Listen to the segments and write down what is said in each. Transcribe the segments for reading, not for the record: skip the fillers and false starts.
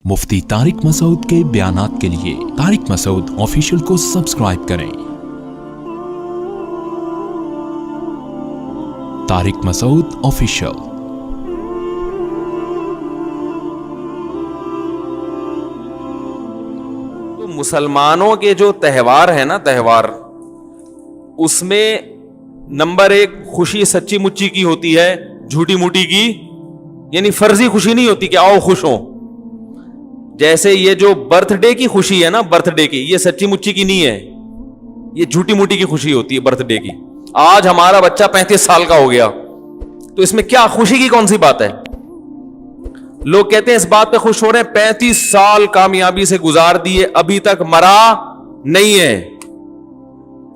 मुफ्ती तारिक मसूद के बयानात के लिए तारिक मसूद ऑफिशियल को सब्सक्राइब करें। तारिक मसूद ऑफिशियल। तो मुसलमानों के जो त्यौहार है ना, त्यौहार, उसमें नंबर एक खुशी सच्ची मुच्ची की होती है, झूठी मूठी की, यानी फर्जी खुशी नहीं होती कि आओ खुश हो। जैसे ये जो बर्थडे की खुशी है ना, बर्थडे की, ये सच्ची मुच्ची की नहीं है, ये झूठी मूठी की खुशी होती है बर्थडे की। आज हमारा बच्चा 35 साल का हो गया, तो इसमें क्या खुशी की कौन सी बात है? लोग कहते हैं इस बात पे खुश हो रहे हैं 35 साल कामयाबी से गुजार दिए, अभी तक मरा नहीं है।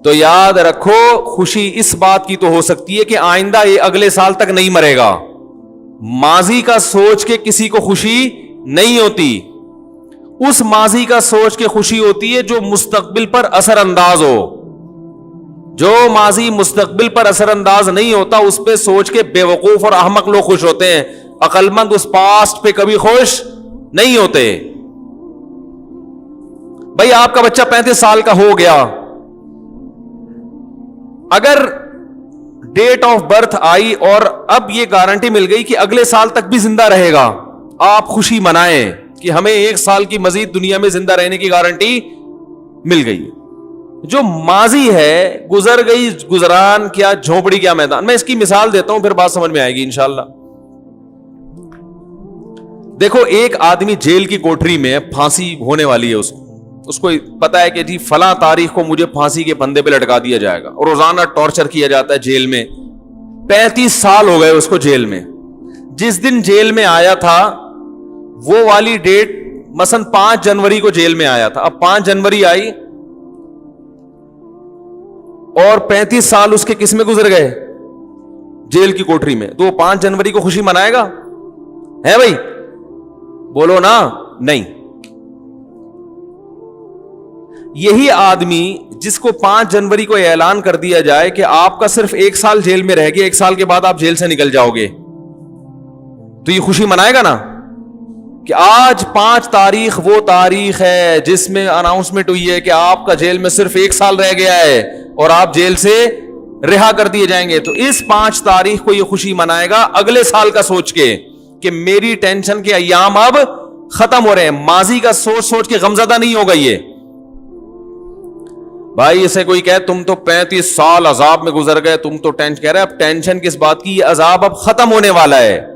तो याद रखो, खुशी इस बात की तो हो सकती है कि आइंदा ये अगले साल तक नहीं मरेगा। माजी का सोच के किसी को खुशी नहीं होती। उस माजी का सोच के खुशी होती है जो मुस्तकबिल पर असर अंदाज हो। जो माजी मुस्तकबिल पर असर अंदाज नहीं होता, उस पे सोच के बेवकूफ और अहमक लोग खुश होते हैं। अक्लमंद उस पास्ट पे कभी खुश नहीं होते। भाई आपका बच्चा 35 साल का हो गया, अगर डेट ऑफ बर्थ आई और अब यह गारंटी मिल गई कि अगले साल तक भी जिंदा रहेगा, आप खुशी मनाएं कि हमें 1 साल की मजीद दुनिया में जिंदा रहने की गारंटी मिल गई। जो माजी है, गुजर गई गुजरान क्या झोपड़ी क्या मैदान। मैं इसकी मिसाल देता हूं, फिर बात समझ में आएगी इंशाल्लाह। देखो, एक आदमी जेल की कोठरी में, फांसी होने वाली है, उसको पता है कि जी फला तारीख को मुझे फांसी के फंदे पे लटका दिया जाएगा, और रोजाना टॉर्चर किया जाता है जेल में। 35 साल हो गए उसको जेल में। जिस दिन जेल में आया था वो वाली डेट मसन 5 जनवरी को जेल में आया था। अब 5 जनवरी आई और 35 साल उसके किस में गुजर गए? जेल की कोठरी में। तो वो 5 जनवरी को खुशी मनाएगा? है भाई? बोलो ना। नहीं। यही आदमी जिसको 5 जनवरी को ऐलान कर दिया जाए कि आपका सिर्फ 1 साल जेल में रह गया, 1 साल के बाद आप जेल से निकल जाओगे, तो ये खुशी मनाएगा ना कि आज 5 तारीख वो तारीख है जिसमें अनाउंसमेंट हुई है कि आपका जेल में सिर्फ 1 साल रह गया है और आप जेल से रिहा कर दिए जाएंगे। तो इस 5 तारीख को ये खुशी मनाएगा अगले साल का सोच के कि मेरी टेंशन के अय्याम अब खत्म हो रहे हैं। माजी का सोच सोच के गमजदा नहीं होगा ये। भाई इसे कोई कहे तुम तो 35 साल अजाब में गुजर गए, तुम तो टेंशन, कह रहे अब टेंशन किस बात की, ये अजाब अब खत्म होने वाला है।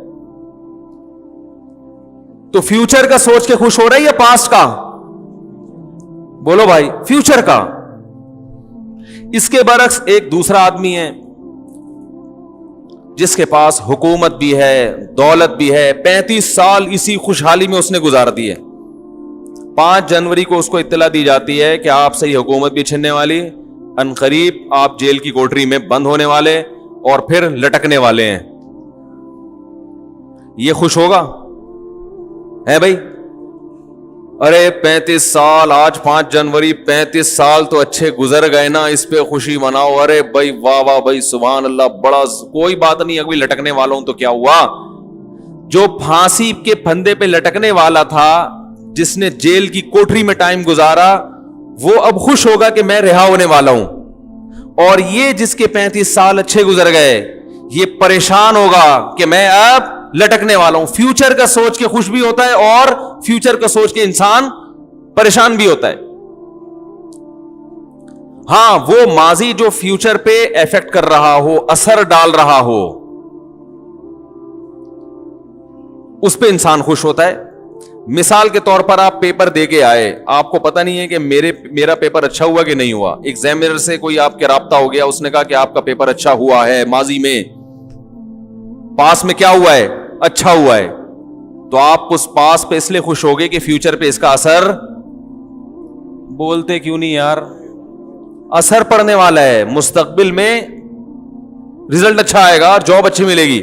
तो फ्यूचर का सोच के खुश हो रहा है या पास्ट का? बोलो भाई, फ्यूचर का। इसके बरक्स एक दूसरा आदमी है जिसके पास हुकूमत भी है, दौलत भी है, 35 साल इसी खुशहाली में उसने गुजार दिए। 5 जनवरी को उसको इत्तला दी जाती है कि आपसे ये हुकूमत भी छिनने वाली, अनकरीब आप जेल की कोठरी में बंद होने वाले और फिर लटकने वाले हैं। ये खुश होगा? है भाई? अरे 35 साल, आज 5 जनवरी, 35 साल तो अच्छे गुजर गए ना, इस पे खुशी मनाओ। अरे भाई वाह वाह भाई, सुभान अल्लाह, बड़ा कोई बात नहीं, अभी लटकने वाला हूं तो क्या हुआ। जो फांसी के फंदे पे लटकने वाला था, जिसने जेल की कोठरी में टाइम गुजारा, वो अब खुश होगा कि मैं रिहा होने वाला हूं। और ये जिसके 35 साल अच्छे गुजर गए, ये परेशान होगा कि मैं अब लटकने वाला हूं। फ्यूचर का सोच के खुश भी होता है और फ्यूचर का सोच के इंसान परेशान भी होता है। हां, वो माजी जो फ्यूचर पे इफेक्ट कर रहा हो, असर डाल रहा हो, उस पे इंसान खुश होता है। मिसाल के तौर पर आप पेपर दे के आए, आपको पता नहीं है कि मेरा पेपर अच्छा हुआ कि नहीं हुआ। एग्जामिनर से कोई आपके राब्ता हो गया, उसने कहा कि आपका पेपर अच्छा हुआ है, माजी में पास में क्या हुआ है, अच्छा हुआ है। तो आप उस पास पे इसलिए खुश होगे कि फ्यूचर पे इसका असर, बोलते क्यों नहीं यार, असर पड़ने वाला है। मुस्तकबिल में रिजल्ट अच्छा आएगा और जॉब अच्छी मिलेगी।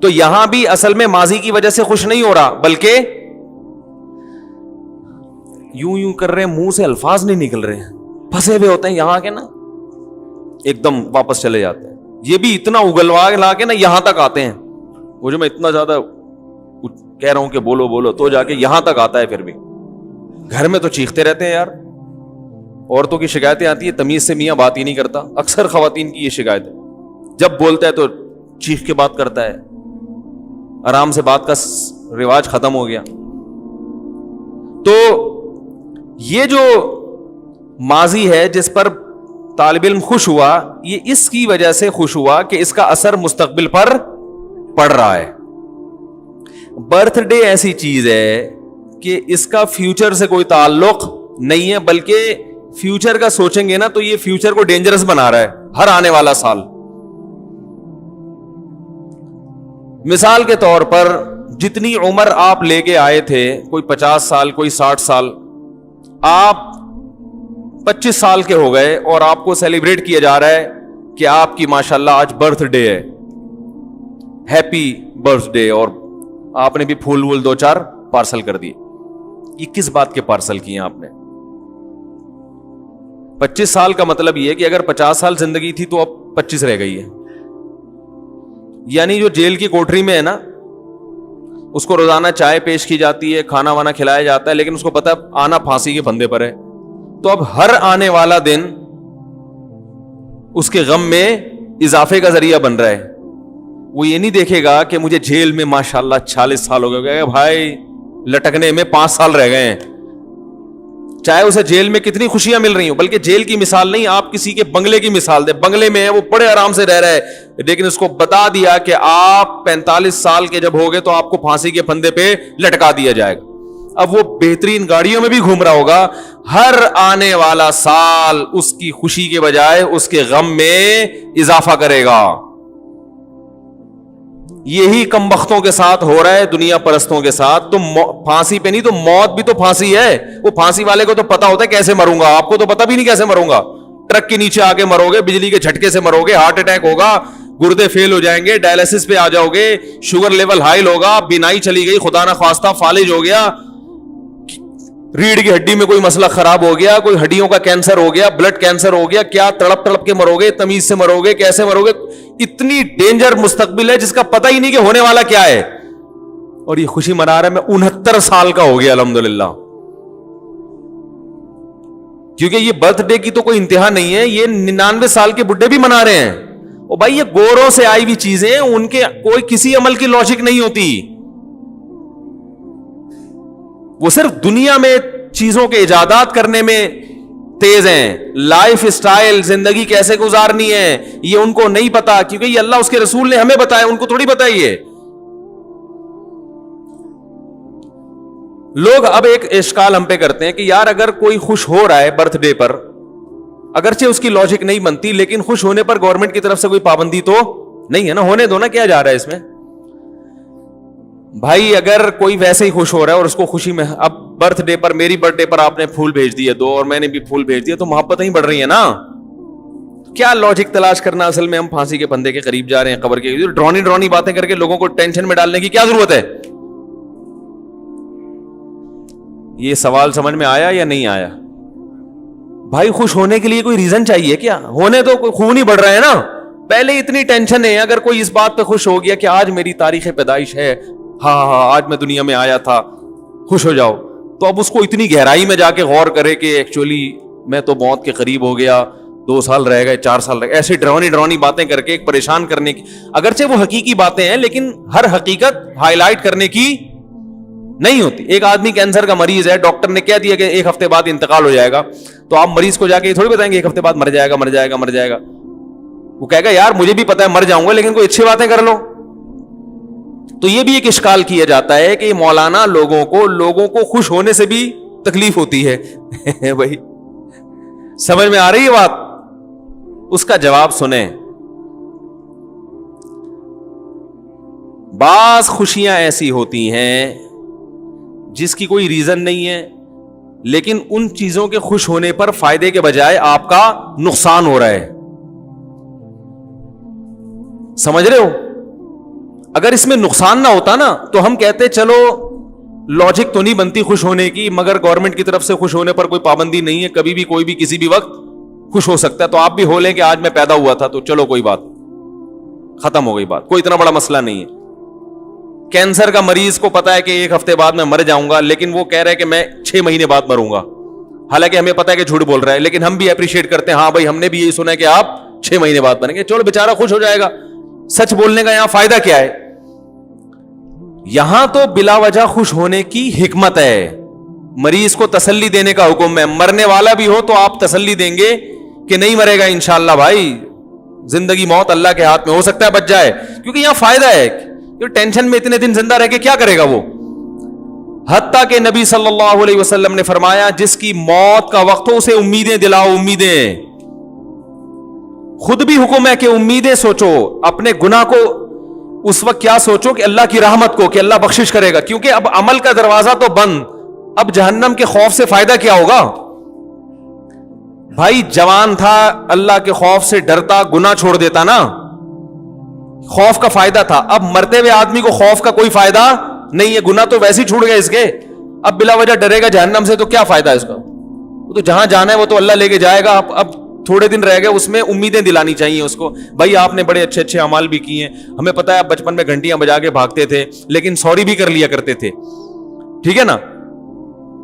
तो यहां भी असल में माजी की वजह से खुश नहीं हो रहा, बल्कि यूं यूं कर रहे हैं, मुंह से अल्फाज नहीं निकल रहे हैं, फंसे हुए होते हैं यहां के ना, एकदम वापस चले जाते हैं। ये भी इतना उगलवा ला के ना यहां तक आते हैं। वो जो मैं इतना ज्यादा कह रहा हूं कि बोलो बोलो, तो जाके यहां तक आता है। फिर भी घर में तो चीखते रहते हैं यार। औरतों की शिकायतें आती है, तमीज से मियां बात ही नहीं करता। अक्सर खवातीन की ये शिकायत है, जब बोलता है तो चीख के बात करता है, आराम से बात का रिवाज खत्म हो गया। तो ये जो माजी है जिस पर तालिब इल्म खुश हुआ, ये इसकी वजह से खुश हुआ कि इसका असर मुस्तकबिल पर पड़ रहा है। बर्थडे ऐसी चीज है कि इसका फ्यूचर से कोई ताल्लुक नहीं है, बल्कि फ्यूचर का सोचेंगे ना तो ये फ्यूचर को डेंजरस बना रहा है हर आने वाला साल। मिसाल के तौर पर जितनी उम्र आप लेके आए थे, कोई 50 साल, कोई 60 साल, आप 25 साल के हो गए और आपको सेलिब्रेट किया जा रहा है कि आपकी माशाल्लाह आज बर्थडे है, हैप्पी बर्थडे, और आपने भी फूल वूल 2-4 पार्सल कर दिए। ये किस बात के पार्सल किए आपने? 25 साल का मतलब ये है कि अगर 50 साल जिंदगी थी तो अब 25 रह गई है। यानी जो जेल की कोठरी में है ना, उसको रोजाना चाय पेश की जाती है, खाना वाना खिलाया जाता है, लेकिन उसको पता है आना फांसी के फंदे पर है। तो अब हर आने वाला दिन उसके गम में इजाफे का जरिया बन रहा है। वो ये नहीं देखेगा कि मुझे जेल में माशाल्लाह 40 साल हो गए, भाई लटकने में 5 साल रह गए हैं, चाहे उसे जेल में कितनी खुशियां मिल रही हो। बल्कि जेल की मिसाल नहीं, आप किसी के बंगले की मिसाल दे, बंगले में है, वो बड़े आराम से रह रहा है, लेकिन उसको बता दिया कि आप 45 साल के जब होगे तो आपको फांसी के फंदे पे लटका दिया जाएगा। अब वो बेहतरीन गाड़ियों में भी घूम रहा होगा, हर आने वाला साल उसकी खुशी के बजाय उसके गम में इजाफा करेगा। यही कमबख्तों के साथ हो रहा है, दुनिया परस्तों के साथ। तो फांसी पे नहीं तो मौत भी तो फांसी है। वो फांसी वाले को तो पता होता है कैसे मरूंगा, आपको तो पता भी नहीं कैसे मरूंगा। ट्रक के नीचे आके मरोगे, बिजली के झटके से मरोगे, हार्ट अटैक होगा, गुर्दे फेल हो जाएंगे, डायलिसिस पे आ जाओगे, शुगर लेवल हाई होगा, बिनाई चली गई, खुदा ना खास्ता फालिज हो गया, रीढ़ की हड्डी में कोई मसला खराब हो गया, कोई हड्डियों का कैंसर हो गया, ब्लड कैंसर हो गया, क्या तड़प तड़प के मरोगे, तमीज से मरोगे, कैसे मरोगे। इतनी डेंजर मुस्तकबिल है जिसका पता ही नहीं कि होने वाला क्या है। और ये खुशी मना रहा है, मैं 69 साल का हो गया अल्हम्दुलिल्लाह। क्योंकि ये बर्थडे की तो कोई इंतहा नहीं है, ये 99 साल के बुढ़े भी मना रहे हैं। ओ भाई, ये गोरों से आई हुई चीजें, उनके कोई किसी अमल की लॉजिक नहीं होती। वो सिर्फ दुनिया में चीजों के इजादात करने में तेज हैं। लाइफ स्टाइल, जिंदगी कैसे गुजारनी है, ये उनको नहीं पता, क्योंकि ये अल्लाह उसके रसूल ने हमें बताया, उनको थोड़ी बताइए। लोग अब एक इश्काल हम पे करते हैं कि यार अगर कोई खुश हो रहा है बर्थडे पर, अगरचे उसकी लॉजिक नहीं बनती, लेकिन खुश होने पर गवर्नमेंट की तरफ से कोई पाबंदी तो नहीं है ना, होने दो ना, क्या जा रहा है इसमें। भाई अगर कोई वैसे ही खुश हो रहा है और उसको खुशी में, अब बर्थडे पर, मेरी बर्थडे पर आपने फूल भेज दिए 2 और मैंने भी फूल भेज दिया, तो मोहब्बत नहीं बढ़ रही है ना। क्या लॉजिक तलाश करना, असल में हम फांसी के फंदे के करीब जा रहे हैं, कब्र के। ड्रॉनी बातें करके लोगों को टेंशन में डालने की क्या जरूरत है। ये सवाल समझ में आया या नहीं आया? भाई खुश होने के लिए कोई रीजन चाहिए क्या? होने तो खून ही बढ़ रहा है ना। पहले इतनी टेंशन है, अगर कोई इस बात पे खुश हो गया कि आज मेरी तारीख पैदाइश है, हाँ आज मैं दुनिया में आया था, खुश हो जाओ, तो अब उसको इतनी गहराई में जाके गौर करे कि एक्चुअली मैं तो मौत के करीब हो गया, 2 साल रह गए, 4 साल रह गए, ऐसी ड्रॉनी बातें करके एक परेशान करने की, अगरचे वो हकीकी बातें हैं लेकिन हर हकीकत हाईलाइट करने की नहीं होती। एक आदमी कैंसर का मरीज है, डॉक्टर ने कह दिया कि 1 हफ्ते बाद इंतकाल हो जाएगा, तो आप मरीज को जाके थोड़ी बताएंगे 1 हफ्ते बाद मर जाएगा। वो कहेगा यार मुझे भी पता है मर जाऊंगा, लेकिन कोई अच्छी बातें कर लो। तो ये भी एक इश्काल किया जाता है कि मौलाना लोगों को खुश होने से भी तकलीफ होती है। भाई समझ में आ रही है बात? उसका जवाब सुने। बास खुशियां ऐसी होती हैं जिसकी कोई रीजन नहीं है, लेकिन उन चीजों के खुश होने पर फायदे के बजाय आपका नुकसान हो रहा है। समझ रहे हो? अगर इसमें नुकसान ना होता ना तो हम कहते चलो लॉजिक तो नहीं बनती खुश होने की, मगर गवर्नमेंट की तरफ से खुश होने पर कोई पाबंदी नहीं है, कभी भी कोई भी किसी भी वक्त खुश हो सकता है। तो आप भी हो लें कि आज मैं पैदा हुआ था, तो चलो कोई बात, खत्म हो गई बात, कोई इतना बड़ा मसला नहीं है। कैंसर का मरीज को पता है कि 1 हफ्ते बाद मैं मर जाऊंगा, लेकिन वो कह रहा है कि मैं 6 महीने बाद मरूंगा, हालांकि हमें पता है कि झूठ बोल रहा है, लेकिन हम भी अप्रिशिएट करते हैं, हाँ भाई हमने भी यही सुना है कि आप 6 महीने बाद मरेंगे, चलो बेचारा खुश हो जाएगा। सच बोलने का यहां फायदा क्या है? यहां तो बिला वजह खुश होने की हिकमत है, मरीज को तसल्ली देने का हुक्म है। मरने वाला भी हो तो आप तसल्ली देंगे कि नहीं मरेगा इंशाअल्लाह भाई, जिंदगी मौत अल्लाह के हाथ में, हो सकता है बच जाए, क्योंकि यहां फायदा है। टेंशन में इतने दिन जिंदा रह के क्या करेगा वो? हत्ता के नबी सल्लल्लाहु अलैहि वसल्लम ने फरमाया, जिसकी मौत का वक्त हो उसे उम्मीदें दिलाओ, उम्मीदें। खुद भी हुक्म है कि उम्मीदें सोचो, अपने गुनाह को उस वक्त क्या सोचो कि अल्लाह की रहमत को, कि अल्लाह बख्शिश करेगा, क्योंकि अब अमल का दरवाजा तो बंद, अब जहन्नम के खौफ से फायदा क्या होगा? भाई जवान था, अल्लाह के खौफ से डरता, गुनाह छोड़ देता ना, खौफ का फायदा था। अब मरते हुए आदमी को खौफ का कोई फायदा नहीं है, गुनाह तो वैसे ही छूट गए इसके, अब बिला वजह डरेगा जहन्नम से तो क्या फायदा है इसका? वो तो जहां जाना है वो तो अल्लाह लेके जाएगा। अब थोड़े दिन रह गए, उसमें उम्मीदें दिलानी चाहिए उसको, भाई आपने बड़े अच्छे अच्छे अमाल भी किए हैं, हमें पता है आप बचपन में घंटियां बजा के भागते थे, लेकिन सॉरी भी कर लिया करते थे, ठीक है ना?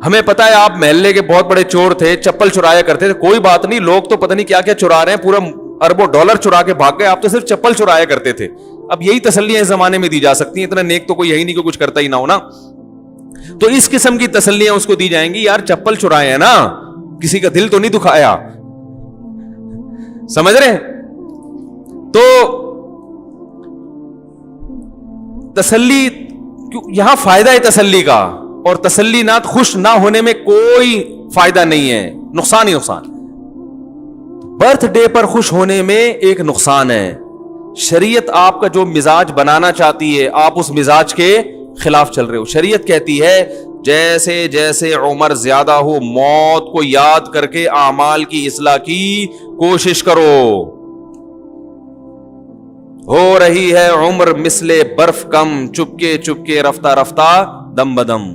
हमें पता है आप मोहल्ले के बहुत बड़े चोर थे, चप्पल चुराया करते थे, कोई बात नहीं, लोग तो पता नहीं क्या क्या चुरा रहे हैं, पूरा अरबों डॉलर चुरा के भाग गए, आप तो सिर्फ चप्पल चुराया करते थे। अब यही तसल्लियां इस जमाने में दी जा सकती हैं, इतना नेक तो कोई यही नहीं कि कुछ करता ही ना हो ना, तो इस किस्म की तसल्लियां उसको दी जाएंगी, यार चप्पल चुराए हैं ना, किसी का दिल तो नहीं दुखाया, समझ रहे? तो तसल्ली, यहां फायदा है तसल्ली का, और तसल्ली ना खुश ना होने में कोई फायदा नहीं है, नुकसान ही नुकसान। बर्थडे पर खुश होने में एक नुकसान है, शरीयत आपका जो मिजाज बनाना चाहती है आप उस मिजाज के खिलाफ चल रहे हो। शरीयत कहती है जैसे जैसे उम्र ज्यादा हो, मौत को याद करके आमाल की इस्लाह की कोशिश करो। हो रही है उम्र मिसले बर्फ कम, चुपके चुपके रफ्ता रफ्ता दम बदम,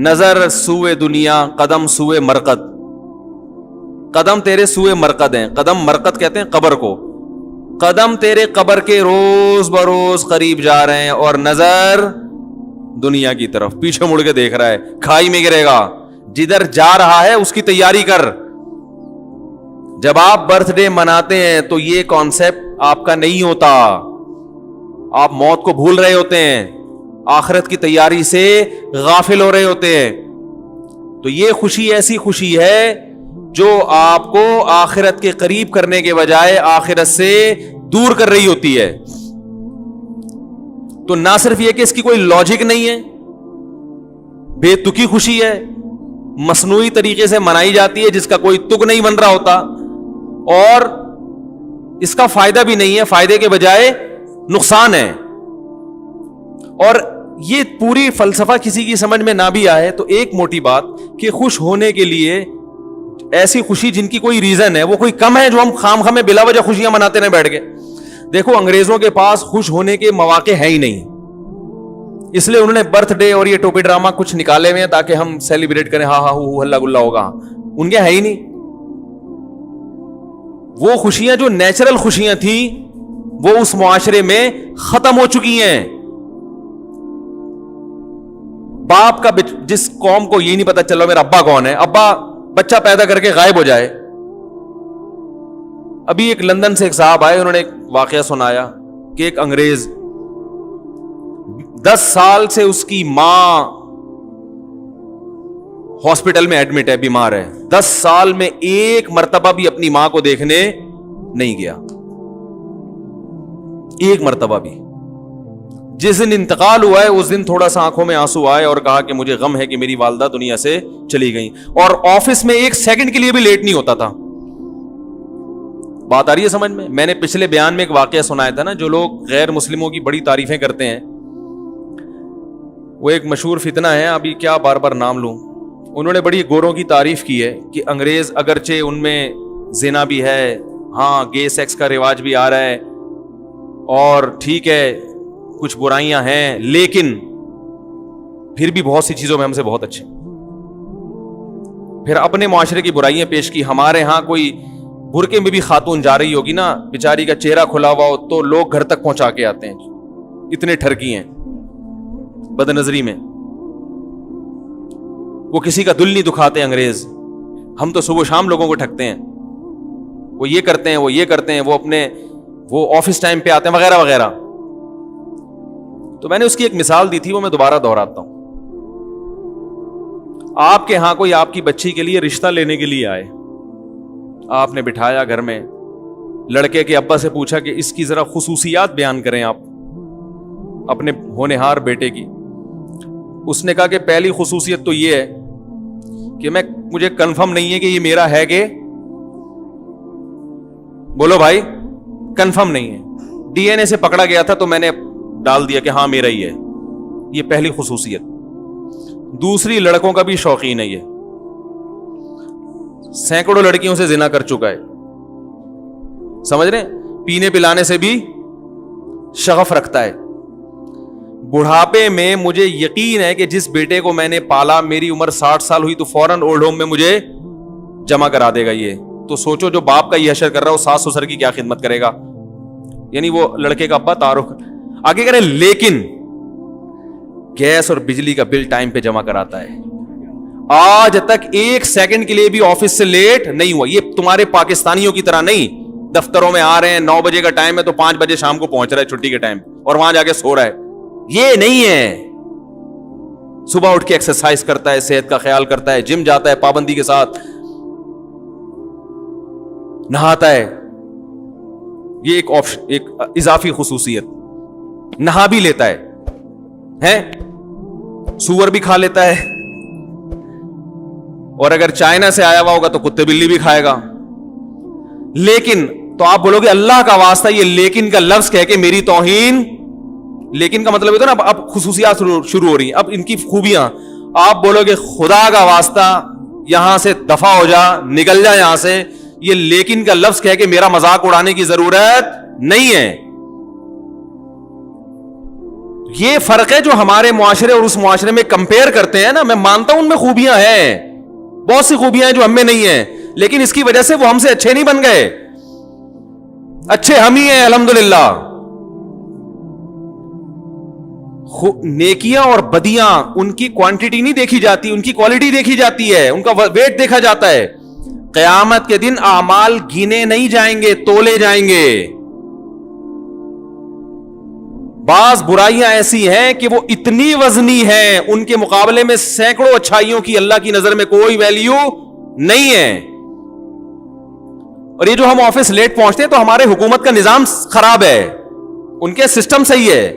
नजर सुए दुनिया कदम सुए मरकद, कदम तेरे सुए मरकद हैं, कदम मरकद कहते हैं कब्र को, कदम तेरे कब्र के रोज बरोज करीब जा रहे हैं, और नजर दुनिया की तरफ, पीछे मुड़ के देख रहा है, खाई में गिरेगा, जिधर जा रहा है उसकी तैयारी कर। जब आप बर्थडे मनाते हैं तो ये कॉन्सेप्ट आपका नहीं होता, आप मौत को भूल रहे होते हैं, आखिरत की तैयारी से गाफिल हो रहे होते हैं। तो ये खुशी ऐसी खुशी है जो आपको आखिरत के करीब करने के बजाय आखिरत से दूर कर रही होती है। तो ना सिर्फ यह कि इसकी कोई लॉजिक नहीं है, बेतुकी खुशी है, मसनूई तरीके से मनाई जाती है जिसका कोई तुक नहीं बन रहा होता, और इसका फायदा भी नहीं है, फायदे के बजाय नुकसान है। और ये पूरी फलसफा किसी की समझ में ना भी आए तो एक मोटी बात कि खुश होने के लिए ऐसी खुशी जिनकी कोई रीजन है वो कोई कम है जो हम खामखा में बिला वजह खुशियां मनाते रहे बैठ के। देखो अंग्रेजों के पास खुश होने के मौके हैं ही नहीं, इसलिए उन्होंने बर्थडे और ये टोपी ड्रामा कुछ निकाले हुए हैं ताकि हम सेलिब्रेट करें, हा हा हू हल्ला गुल्ला होगा, उनके है ही नहीं। वो खुशियां जो नेचुरल खुशियां थी वो उस मुआशरे में खत्म हो चुकी हैं। बाप का जिस कौम को ये नहीं पता चलो मेरा अब्बा कौन है, अब्बा बच्चा पैदा करके गायब हो जाए। अभी एक लंदन से एक साहब आए, उन्होंने एक वाकया सुनाया कि एक अंग्रेज 10 साल से उसकी मां हॉस्पिटल में एडमिट है, बीमार है, 10 साल में एक मर्तबा भी अपनी मां को देखने नहीं गया, एक मर्तबा भी। जिस दिन इंतकाल हुआ है उस दिन थोड़ा सा आंखों में आंसू आए और कहा कि मुझे गम है कि मेरी वालदा दुनिया से चली गई, और ऑफिस में एक सेकंड के लिए भी लेट नहीं होता था। बात आ रही है समझ में? मैंने पिछले बयान में एक वाकया सुनाया था ना, जो लोग गैर मुस्लिमों की बड़ी तारीफें करते हैं, वो एक मशहूर फितना है, अभी क्या बार बार नाम लूं। उन्होंने बड़ी गोरों की तारीफ की है कि अंग्रेज अगरचे उनमें जिना भी है, हाँ गे सेक्स का रिवाज भी आ रहा है, और ठीक है कुछ बुराइयां हैं, लेकिन फिर भी बहुत सी चीजों में हमसे बहुत अच्छे। फिर अपने मुआशरे की बुराइयां पेश की। हमारे यहां कोई बुरके में भी खातून जा रही होगी ना, बेचारी का चेहरा खुला हुआ हो तो लोग घर तक पहुंचा के आते हैं, इतने ठरकी हैं। बदनजरी में। वो किसी का दिल नहीं दुखाते अंग्रेज, हम तो सुबह शाम लोगों को ठगते हैं, वो ये करते हैं, वो ये करते हैं, वो ऑफिस टाइम पे आते हैं वगैरह वगैरह। तो मैंने उसकी एक मिसाल दी थी, वो मैं दोबारा दोहराता हूं। आपके यहां कोई आपकी बच्ची के लिए रिश्ता लेने के लिए आए, आपने बिठाया घर में, लड़के के अब्बा से पूछा कि इसकी जरा खुसूसियात बयान करें आप अपने होनहार बेटे की। उसने कहा कि पहली खुसूसियत तो ये है कि मुझे कंफर्म नहीं है कि ये मेरा है कि, बोलो भाई, कंफर्म नहीं है, डीएनए से पकड़ा गया था तो मैंने डाल दिया कि हाँ मेरा ही है। ये पहली खुसूसियत। दूसरी, लड़कों का भी शौकीन है, ये सैकड़ों लड़कियों से जिना कर चुका है, समझ रहे, पीने पिलाने से भी शगफ रखता है। बुढ़ापे में मुझे यकीन है कि जिस बेटे को मैंने पाला, मेरी उम्र 60 साल हुई तो फौरन ओल्ड होम में मुझे जमा करा देगा ये। तो सोचो जो बाप का ये हशर कर रहा है, वो सास ससुर की क्या खिदमत करेगा। यानी वो लड़के का अब्बा तारुख आगे करें, लेकिन गैस और बिजली का बिल टाइम पे जमा कराता है। आज तक 1 सेकंड के लिए भी ऑफिस से लेट नहीं हुआ। ये तुम्हारे पाकिस्तानियों की तरह नहीं, दफ्तरों में आ रहे हैं 9 बजे का टाइम है तो 5 बजे शाम को पहुंच रहा है छुट्टी के टाइम, और वहां जाके सो रहा है। ये नहीं है। सुबह उठ के एक्सरसाइज करता है, सेहत का ख्याल करता है, जिम जाता है पाबंदी के साथ, नहाता है। ये एक ऑप्शन, एक इजाफी खुसूसियत। नहा भी लेता है? सूअर भी खा लेता है, और अगर चाइना से आया हुआ होगा तो कुत्ते बिल्ली भी खाएगा। लेकिन तो आप बोलोगे अल्लाह का वास्ता, ये लेकिन का लफ्ज कह के मेरी तौहीन, लेकिन का मतलब है ना अब खुसूसियात शुरू हो रही हैं, अब इनकी खूबियां। आप बोलोगे खुदा का वास्ता यहां से दफा हो जा, निकल जा यहां से, ये लेकिन का लफ्ज कह के मेरा मजाक उड़ाने की जरूरत नहीं है। ये फर्क है जो हमारे मुआशरे और उस मुआशरे में कंपेयर करते हैं ना। मैं मानता हूं उनमें खूबियां हैं, बहुत सी खूबियां हैं जो हमें नहीं है, लेकिन इसकी वजह से वो हमसे अच्छे नहीं बन गए। अच्छे हम ही हैं अल्हम्दुलिल्लाह। नेकियां और बदियां, उनकी क्वांटिटी नहीं देखी जाती, उनकी क्वालिटी देखी जाती है, उनका वेट देखा जाता है। क़यामत के दिन आमाल गिने नहीं जाएंगे, तोले जाएंगे। बाज बुराइयां ऐसी हैं कि वो इतनी वजनी हैं, उनके मुकाबले में सैकड़ों अच्छाइयों की अल्लाह की नजर में कोई वैल्यू नहीं है। और ये जो हम ऑफिस लेट पहुंचते हैं तो हमारे हुकूमत का निजाम खराब है, उनके सिस्टम सही है।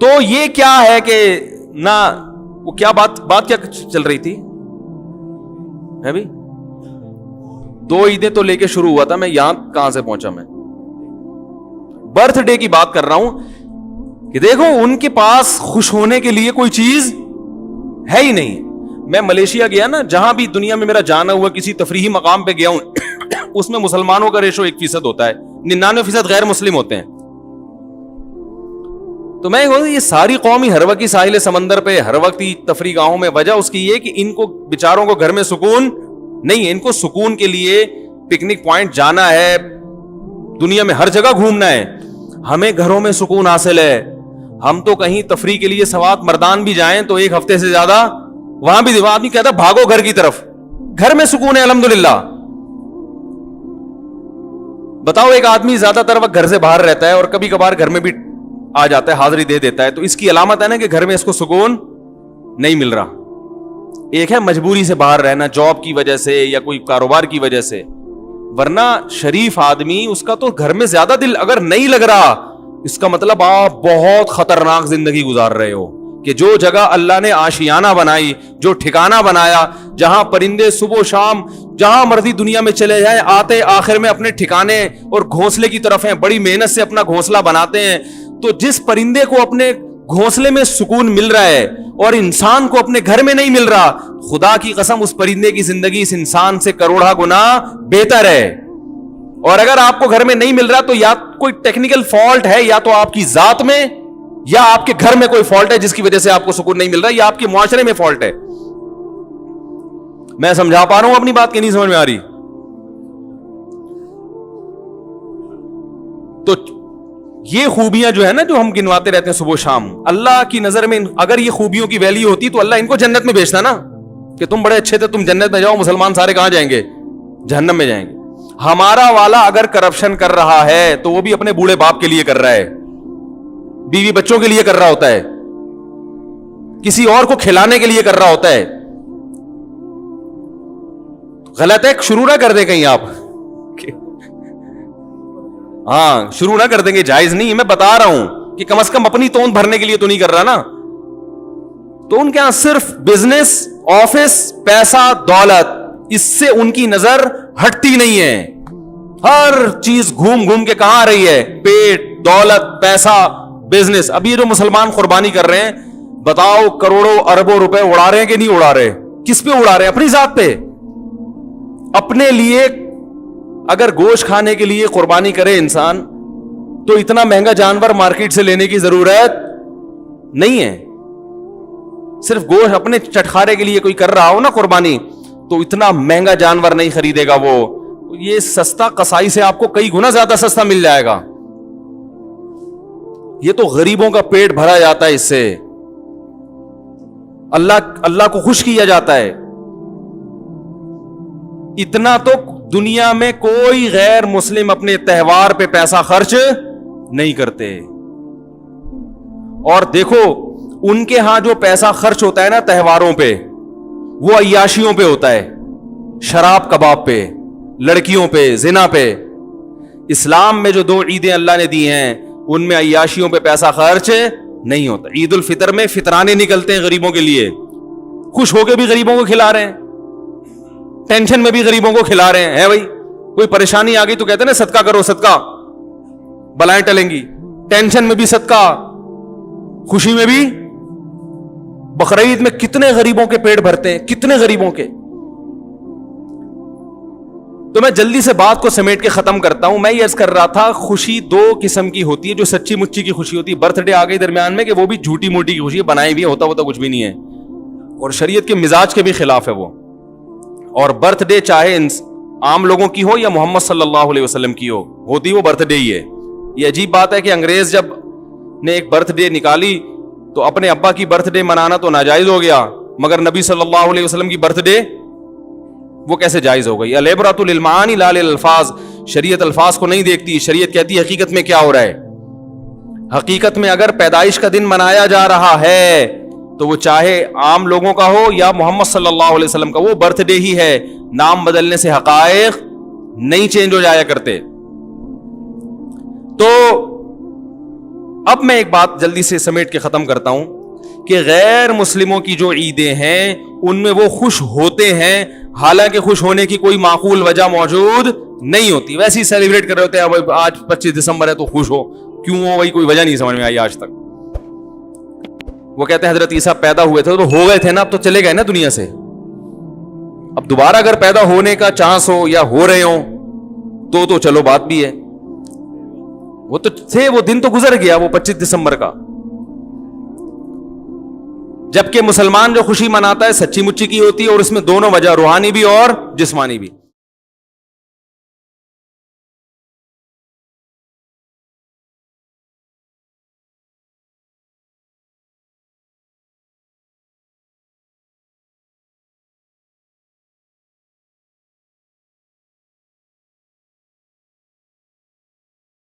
तो ये क्या है कि ना, वो क्या बात क्या चल रही थी है भी? 2 ईदें तो लेके शुरू हुआ था, मैं यहां कहां से पहुंचा? मैं बर्थडे की बात कर रहा हूं कि देखो उनके पास खुश होने के लिए कोई चीज है ही नहीं। मैं मलेशिया गया ना, जहां भी दुनिया में मेरा जाना हुआ, किसी तफरीही मकाम पे गया हूं उसमें मुसलमानों का रेशो 1% होता है, 99% गैर मुस्लिम होते हैं। तो मैं ये सारी कौम ही हर वक्त साहिल समंदर पे, हर वक्त ही तफरी गाहों में, वजह उसकी ये कि इनको बेचारों को घर में सुकून नहीं है। इनको सुकून के लिए पिकनिक पॉइंट जाना है, दुनिया में हर जगह घूमना है। हमें घरों में सुकून हासिल है। हम तो कहीं तफरी के लिए सवात मर्दान भी जाएं तो 1 हफ्ते से ज्यादा वहां भी आदमी कहता भागो घर की तरफ। घर में सुकून है अल्हम्दुलिल्लाह। बताओ, एक आदमी ज्यादातर वक्त घर से बाहर रहता है और कभी कभार घर में भी आ जाता है, हाजिरी दे देता है, तो इसकी अलामत है ना कि घर में इसको सुकून नहीं मिल रहा। एक है मजबूरी से बाहर रहना, जॉब की वजह से या कोई कारोबार की वजह से, वरना शरीफ आदमी उसका तो घर में ज्यादा दिल अगर नहीं लग रहा, इसका मतलब आप बहुत खतरनाक जिंदगी गुजार रहे हो। कि जो जगह अल्लाह ने आशियाना बनाई, जो ठिकाना बनाया, जहां परिंदे सुबह शाम जहां मर्जी दुनिया में चले जाए, आते आखिर में अपने ठिकाने और घोंसले की तरफ हैं, बड़ी मेहनत से अपना घोंसला बनाते हैं। तो जिस परिंदे को अपने घोंसले में सुकून मिल रहा है और इंसान को अपने घर में नहीं मिल रहा, खुदा की कसम उस परिंदे की जिंदगी इस इंसान से करोड़ा गुना बेहतर है। और अगर आपको घर में नहीं मिल रहा तो या कोई टेक्निकल फॉल्ट है, या तो आपकी जात में, या आपके घर में कोई फॉल्ट है जिसकी वजह से आपको सुकून नहीं मिल रहा, या आपके मुआशरे में फॉल्ट है। मैं समझा पा रहा हूं अपनी बात की नहीं समझ में आ रही? तो یہ خوبیاں جو ہے نا جو ہم گنواتے رہتے ہیں صبح و شام, اللہ کی نظر میں اگر یہ خوبیوں کی ویلیو ہوتی تو اللہ ان کو جنت میں بھیجتا نا, کہ تم بڑے اچھے تھے, تم جنت میں جاؤ, مسلمان سارے کہاں جائیں گے؟ جہنم میں جائیں گے. ہمارا والا اگر کرپشن کر رہا ہے تو وہ بھی اپنے بوڑھے باپ کے لیے کر رہا ہے, بیوی بچوں کے لیے کر رہا ہوتا ہے, کسی اور کو کھلانے کے لیے کر رہا ہوتا ہے. غلط ہے, شروع نہ کر دیں کہیں آپ, ہاں شروع نہ کر دیں گے, جائز نہیں. میں بتا رہا ہوں کہ کم از کم اپنی توند بھرنے کے لیے تو نہیں کر رہا نا. تو ان کے یہاں صرف بزنس, آفس, پیسہ, دولت, اس سے ان کی نظر ہٹتی نہیں ہے. ہر چیز گھوم گھوم کے کہاں آ رہی ہے؟ پیٹ, دولت, پیسہ, بزنس. ابھی جو مسلمان قربانی کر رہے ہیں, بتاؤ کروڑوں اربوں روپے اڑا رہے ہیں کہ نہیں اڑا رہے؟ کس پہ اڑا رہے ہیں؟ اپنی ذات پہ. اپنے لیے اگر گوشت کھانے کے لیے قربانی کرے انسان تو اتنا مہنگا جانور مارکیٹ سے لینے کی ضرورت نہیں ہے. صرف گوشت اپنے چٹخارے کے لیے کوئی کر رہا ہو نا قربانی, تو اتنا مہنگا جانور نہیں خریدے گا وہ. یہ سستا قصائی سے آپ کو کئی گنا زیادہ سستا مل جائے گا. یہ تو غریبوں کا پیٹ بھرا جاتا ہے اس سے, اللہ کو خوش کیا جاتا ہے. اتنا تو دنیا میں کوئی غیر مسلم اپنے تہوار پہ پیسہ خرچ نہیں کرتے. اور دیکھو ان کے ہاں جو پیسہ خرچ ہوتا ہے نا تہواروں پہ, وہ عیاشیوں پہ ہوتا ہے, شراب کباب پہ, لڑکیوں پہ, زنا پہ. اسلام میں جو 2 عیدیں اللہ نے دی ہیں ان میں عیاشیوں پہ پیسہ خرچ نہیں ہوتا. عید الفطر میں فطرانے نکلتے ہیں غریبوں کے لیے, خوش ہو کے بھی غریبوں کو کھلا رہے ہیں, ٹینشن میں بھی غریبوں کو کھلا رہے ہیں. بھائی کوئی پریشانی آ گئی تو کہتے ہیں نا صدقہ کرو, صدقہ بلائیں ٹلیں گی. ٹینشن میں بھی صدقہ, خوشی میں بھی. بقرعید میں کتنے غریبوں کے پیٹ بھرتے ہیں, کتنے غریبوں کے. تو میں جلدی سے بات کو سمیٹ کے ختم کرتا ہوں. میں یہ عرض کر رہا تھا خوشی 2 قسم کی ہوتی ہے, جو سچی مچی کی خوشی ہوتی ہے. برتھ ڈے آ گئی درمیان میں کہ وہ بھی جھوٹی موٹی کی خوشی ہے, بنائی بھی ہوتا کچھ بھی نہیں ہے, اور شریعت کے مزاج کے بھی خلاف ہے وہ. اور برتھ ڈے چاہے عام لوگوں کی ہو یا محمد صلی اللہ علیہ وسلم کی ہوتی وہ برتھ ڈے ہی ہے. یہ عجیب بات ہے کہ انگریز جب نے ایک برتھ ڈے نکالی تو اپنے ابا کی برتھ ڈے منانا تو ناجائز ہو گیا, مگر نبی صلی اللہ علیہ وسلم کی برتھ ڈے وہ کیسے جائز ہو گئی؟ العبرۃ للمعانی لا للالفاظ. شریعت الفاظ کو نہیں دیکھتی, شریعت کہتی ہے حقیقت میں کیا ہو رہا ہے. حقیقت میں اگر پیدائش کا دن منایا جا رہا ہے تو وہ چاہے عام لوگوں کا ہو یا محمد صلی اللہ علیہ وسلم کا, وہ برتھ ڈے ہی ہے. نام بدلنے سے حقائق نہیں چینج ہو جایا کرتے. تو اب میں ایک بات جلدی سے سمیٹ کے ختم کرتا ہوں کہ غیر مسلموں کی جو عیدیں ہیں ان میں وہ خوش ہوتے ہیں, حالانکہ خوش ہونے کی کوئی معقول وجہ موجود نہیں ہوتی. ویسے ہی سیلیبریٹ کر رہے ہوتے ہیں, آج 25 دسمبر ہے تو خوش ہو, کیوں ہو بھائی, کوئی وجہ نہیں سمجھ میں آئی آج تک. وہ کہتے ہیں حضرت عیسیٰ پیدا ہوئے تھے تو ہو گئے تھے نا, اب تو چلے گئے نا دنیا سے. اب دوبارہ اگر پیدا ہونے کا چانس ہو یا ہو رہے ہوں تو چلو بات بھی ہے. وہ تو تھے, وہ دن تو گزر گیا وہ 25 دسمبر کا. جبکہ مسلمان جو خوشی مناتا ہے سچی مچی کی ہوتی ہے, اور اس میں دونوں وجہ, روحانی بھی اور جسمانی بھی.